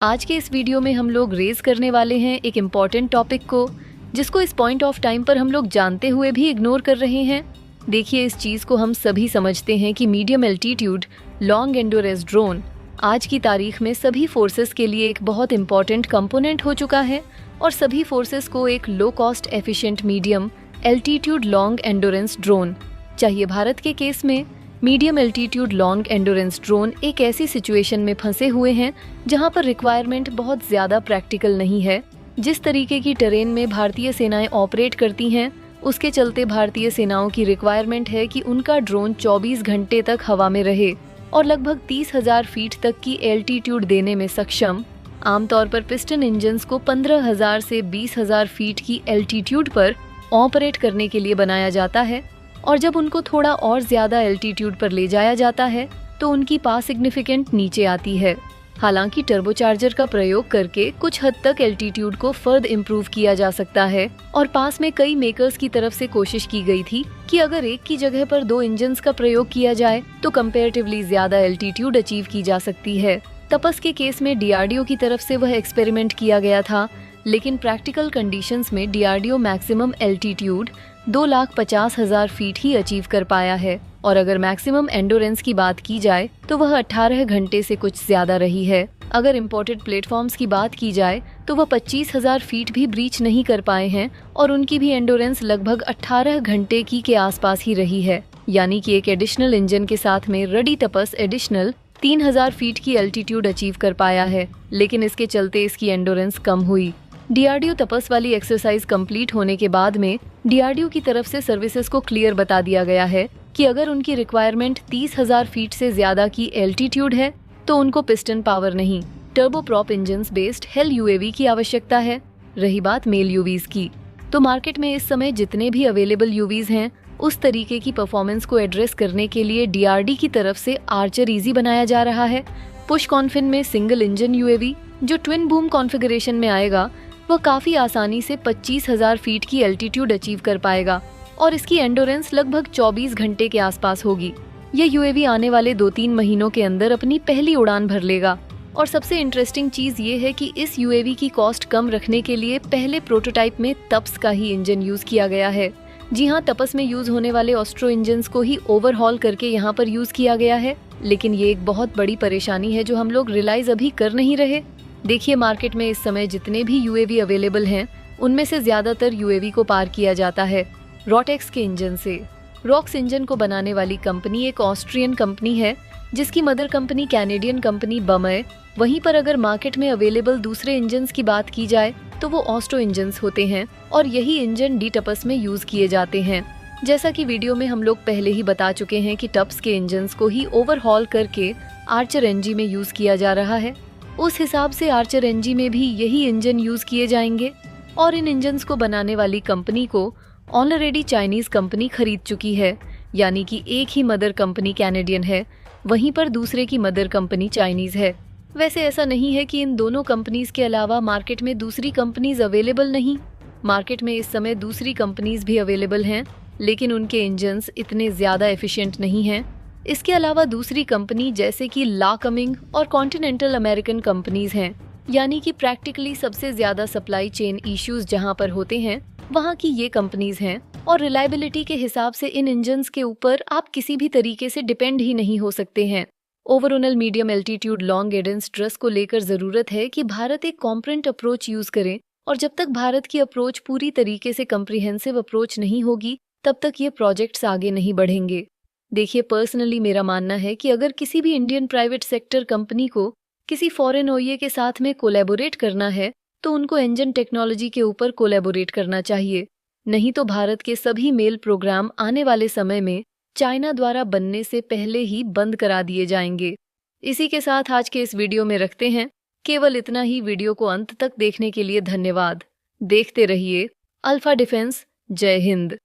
आज के इस वीडियो में हम लोग रेज करने वाले हैं एक इम्पॉर्टेंट टॉपिक को, जिसको इस पॉइंट ऑफ टाइम पर हम लोग जानते हुए भी इग्नोर कर रहे हैं। देखिए, इस चीज़ को हम सभी समझते हैं कि medium altitude long endurance drone आज की तारीख में सभी फोर्सेस के लिए एक बहुत इंपॉर्टेंट कंपोनेंट हो चुका है और सभी फोर्सेस को एक low cost efficient medium altitude long endurance drone चाहिए। भारत के केस में medium altitude long endurance drone एक ऐसी सिचुएशन में फंसे हुए हैं जहां पर रिक्वायरमेंट बहुत ज़्यादा प्रैक्टिकल नहीं है। जिस तरीके की टेरेन में भारतीय सेनाएं ऑपरेट करती हैं, उसके चलते भारतीय सेनाओं की रिक्वायरमेंट है कि उनका ड्रोन 24 घंटे तक हवा में रहे और लगभग 30,000 फीट तक की एल्टीट्यूड देने में सक्षम। आमतौर पर पिस्टन इंजन्स को 15,000 से 20,000 फीट की एल्टीट्यूड पर ऑपरेट करने के लिए बनाया जाता है और जब उनको थोड़ा और ज्यादा एल्टीट्यूड पर ले जाया जाता है तो उनकी पास सिग्निफिकेंट नीचे आती है। हालांकि टर्बोचार्जर का प्रयोग करके कुछ हद तक एल्टीट्यूड को फर्द इम्प्रूव किया जा सकता है और पास में कई मेकर्स की तरफ से कोशिश की गई थी कि अगर एक की जगह पर 2 इंजन्स का प्रयोग किया जाए तो कंपैरेटिवली ज्यादा एल्टीट्यूड अचीव की जा सकती है। तपस के केस में डीआरडीओ की तरफ से वह एक्सपेरिमेंट किया गया था, लेकिन प्रैक्टिकल कंडीशंस में डीआरडीओ मैक्सिमम एल्टीट्यूड 2,50,000 फीट ही अचीव कर पाया है और अगर मैक्सिमम एंडोरेंस की बात की जाए तो वह 18 घंटे से कुछ ज्यादा रही है। अगर इम्पोर्टेड प्लेटफॉर्म्स की बात की जाए तो वह 25,000 फीट भी ब्रीच नहीं कर पाए हैं और उनकी भी एंडोरेंस लगभग 18 घंटे की के आसपास ही रही है। यानी कि एक एडिशनल इंजन के साथ में रडी तपस एडिशनल 3,000 फीट की एल्टीट्यूड अचीव कर पाया है, लेकिन इसके चलते इसकी एंडोरेंस कम हुई। डीआरडीओ तपस वाली एक्सरसाइज कंप्लीट होने के बाद में डीआरडीओ की तरफ से सर्विसेज को क्लियर बता दिया गया है कि अगर उनकी रिक्वायरमेंट 30,000 फीट से ज्यादा की एल्टीट्यूड है तो उनको पिस्टन पावर नहीं, turbo prop engines based hello UAV की आवश्यकता है। रही बात मेल यूवीज की, तो मार्केट में इस समय जितने भी अवेलेबल यूवीज हैं उस तरीके की परफॉर्मेंस को एड्रेस करने के लिए डीआरडी की तरफ से आर्चर इजी बनाया जा रहा है। पुश कॉन्फिन में सिंगल इंजन यूएवी जो ट्विन बूम कॉन्फ़िगरेशन में आएगा वह काफी आसानी से 25,000 फीट की एल्टीट्यूड अचीव कर पाएगा और इसकी एंडोरेंस लगभग 24 घंटे के आसपास होगी। यह यूएवी आने वाले 2-3 महीनों के अंदर अपनी पहली उड़ान भर लेगा और सबसे इंटरेस्टिंग चीज ये है कि इस यूएवी की कॉस्ट कम रखने के लिए पहले प्रोटोटाइप में तप्स का ही इंजन यूज किया गया है। जी हाँ, तपस में यूज होने वाले ऑस्ट्रो इंजन्स को ही ओवरहॉल करके यहाँ पर यूज किया गया है, लेकिन ये एक बहुत बड़ी परेशानी है जो हम लोग रियलाइज अभी कर नहीं रहे। देखिए, मार्केट में इस समय जितने भी यूएवी अवेलेबल हैं उनमें से ज्यादातर यूएवी को पार किया जाता है रॉटेक्स के इंजन से। रॉक्स इंजन को बनाने वाली कंपनी एक ऑस्ट्रियन कंपनी है जिसकी मदर कंपनी कैनेडियन कंपनी बम है। वहीं पर अगर मार्केट में अवेलेबल दूसरे इंजन्स की बात की जाए तो वो ऑस्ट्रो इंजन्स होते हैं और यही इंजन डी टपस में यूज किए जाते हैं। जैसा कि वीडियो में हम लोग पहले ही बता चुके हैं कि टप्स के इंजन्स को ही ओवरहॉल करके आर्चर एनजी में यूज किया जा रहा है। उस हिसाब से आर्चर एनजी में भी यही इंजन यूज किए जाएंगे और इन इंजन्स को बनाने वाली कंपनी को ऑलरेडी चाइनीज कंपनी खरीद चुकी है। यानी कि एक ही मदर कंपनी कैनेडियन है, वहीं पर दूसरे की मदर कंपनी चाइनीज है। वैसे ऐसा नहीं है कि इन दोनों कंपनीज के अलावा मार्केट में दूसरी कंपनीज अवेलेबल नहीं। मार्केट में इस समय दूसरी कंपनीज भी अवेलेबल हैं, लेकिन उनके इंजन्स इतने ज्यादा एफिशिएंट नहीं हैं। इसके अलावा दूसरी कंपनी जैसे कि ला कमिंग और कॉन्टिनेंटल अमेरिकन कंपनीज हैं। यानी कि प्रैक्टिकली सबसे ज्यादा सप्लाई चेन इश्यूज जहां पर होते हैं वहां की ये कंपनीज हैं और रिलायबिलिटी के हिसाब से इन इंजन्स के ऊपर आप किसी भी तरीके से डिपेंड ही नहीं हो सकते हैं। Overall medium altitude long endurance dress को लेकर जरूरत है कि भारत एक कॉम्प्रेंट अप्रोच यूज करे और जब तक भारत की अप्रोच पूरी तरीके से कम्प्रिहेंसिव अप्रोच नहीं होगी तब तक ये प्रोजेक्ट्स आगे नहीं बढ़ेंगे। देखिए, पर्सनली मेरा मानना है कि अगर किसी भी इंडियन प्राइवेट सेक्टर कंपनी को किसी फॉरेन ओईए के साथ में कोलैबोरेट करना है तो उनको इंजन टेक्नोलॉजी के ऊपर कोलैबोरेट करना चाहिए। नहीं तो भारत के सभी मेल प्रोग्राम आने वाले समय में चाइना द्वारा बनने से पहले ही बंद करा दिए जाएंगे। इसी के साथ आज के इस वीडियो में रखते हैं। केवल इतना ही। वीडियो को अंत तक देखने के लिए धन्यवाद। देखते रहिए अल्फा डिफेंस। जय हिंद।